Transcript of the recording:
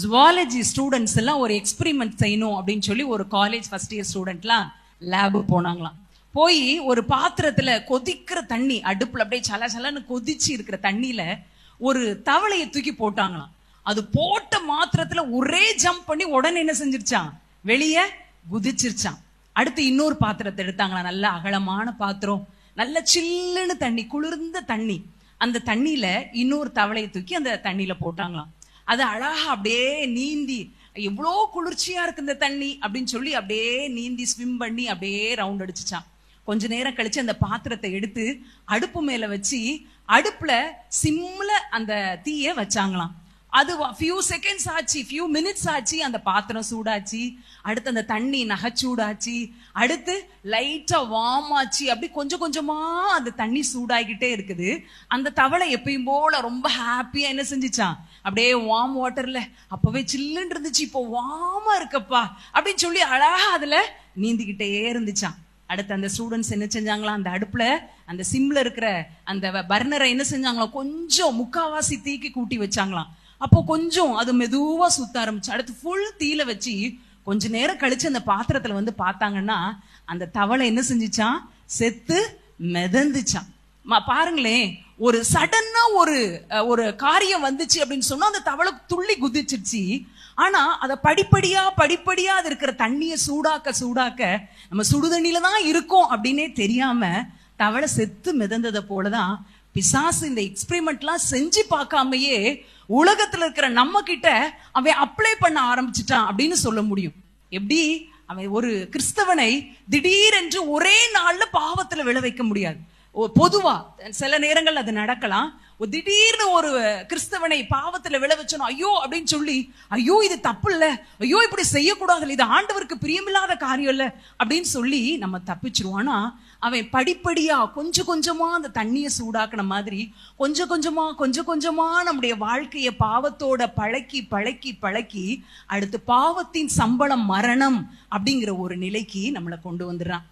Zoology students எல்லாம் ஒரு experiment செய்யணும் அப்படின்னு சொல்லி ஒரு காலேஜ் ஃபர்ஸ்ட் இயர் ஸ்டூடெண்ட்லாம் லேபு போனாங்களாம். போய் ஒரு பாத்திரத்துல கொதிக்கிற தண்ணி, அடுப்புல அப்படியே சல சலன்னு கொதிச்சு இருக்கிற தண்ணியில ஒரு தவளையை தூக்கி போட்டாங்களாம். அது போட்ட மாத்திரத்துல ஒரே ஜம்ப் பண்ணி உடனே என்ன செஞ்சிருச்சான், வெளியே குதிச்சிருச்சான். அடுத்து இன்னொரு பாத்திரத்தை எடுத்தாங்களாம், நல்ல அகலமான பாத்திரம், நல்ல சில்லுன்னு தண்ணி, குளிர்ந்த தண்ணி. அந்த தண்ணியில இன்னொரு தவளையை தூக்கி அந்த தண்ணியில போட்டாங்களாம். அது அழகா அப்படியே நீந்தி, எவ்வளோ குளிர்ச்சியா இருக்கு இந்த தண்ணி அப்படின்னு சொல்லி அப்படியே நீந்தி ஸ்விம் பண்ணி அப்படியே ரவுண்ட் அடிச்சுச்சான். கொஞ்ச நேரம் கழிச்சு அந்த பாத்திரத்தை எடுத்து அடுப்பு மேல வச்சு அடுப்புல சிம்ல அந்த தீய வச்சாங்களாம். அது ஃபியூ செகண்ட்ஸ் ஆச்சு, ஃபியூ மினிட்ஸ் ஆச்சு, அந்த பாத்திரம் சூடாச்சு. அடுத்து அந்த தண்ணி நகைச்சூடாச்சு. அடுத்து லைட்டா வார்ம் ஆச்சு. அப்படி கொஞ்சம் கொஞ்சமா அந்த தண்ணி சூடாகிட்டே இருக்குது. அந்த தவளை எப்பயும் போல ரொம்ப ஹாப்பியா என்ன செஞ்சுச்சான், அப்படியே வார்ம் வாட்டர்ல அப்பவே சில்லுன்னு இருந்துச்சு, இப்போ வார்மா இருக்கப்பா அப்படின்னு சொல்லி அழகா அதுல நீந்திக்கிட்டே இருந்துச்சான். அடுத்து அந்த ஸ்டூடெண்ட்ஸ் என்ன செஞ்சாங்களா, அந்த அடுப்புல அந்த சிம்ல இருக்கிற அந்த பர்னரை என்ன செஞ்சாங்களாம், கொஞ்சம் முக்காவாசி தீக்கி கூட்டி வச்சாங்களாம். அப்போ கொஞ்சம் அது மெதுவா சுத்த ஆரம்பிச்சு. அடுத்து ஃபுல் தீல வச்சு கொஞ்ச நேரம் கழிச்சு அந்த பாத்திரத்துல வந்து பார்த்தாங்கன்னா அந்த தவளை என்ன செஞ்சுச்சான், செத்து மிதந்துச்சான். பாருங்களேன், ஒரு சடனா ஒரு காரியம் வந்துச்சு அப்படின்னு சொன்னா அந்த தவளை துள்ளி குதிச்சிருச்சு. ஆனா அத படிப்படியா அது இருக்கிற தண்ணிய சூடாக்க நம்ம சுடுதண்ணில தான் இருக்கோம் அப்படின்னே தெரியாம தவளை செத்து மிதந்ததை போலதான் பிசாசு இந்த எக்ஸ்பெரிமெண்ட்லாம் செஞ்சு பார்க்காமையே உலகத்துல இருக்கிற நம்ம கிட்ட அவன் அப்ளை பண்ண ஆரம்பிச்சுட்டான் அப்படின்னு சொல்ல முடியும். எப்படி அவன் ஒரு கிறிஸ்தவனை திடீரென்று ஒரே நாள்ல பாவத்துல விழ வைக்க முடியாது. பொதுவா சில நேரங்கள் அது நடக்கலாம். திடீர்னு ஒரு கிறிஸ்தவனை பாவத்துல விழ வச்சோம், ஐயோ அப்படின்னு சொல்லி, ஐயோ இது தப்பு இல்ல, ஐயோ இப்படி செய்யக்கூடாது, இது ஆண்டவருக்கு பிரியமில்லாத காரியம் இல்ல அப்படின்னு சொல்லி நம்ம தப்பிச்சிருவானா, அவன் படிப்படியா கொஞ்சம் கொஞ்சமா அந்த தண்ணியை சூடாக்குன மாதிரி கொஞ்சம் கொஞ்சமா நம்முடைய வாழ்க்கைய பாவத்தோட பழக்கி அடுத்து பாவத்தின் சம்பளம் மரணம் அப்படிங்கிற ஒரு நிலைக்கு நம்மளை கொண்டு வந்துடுறான்.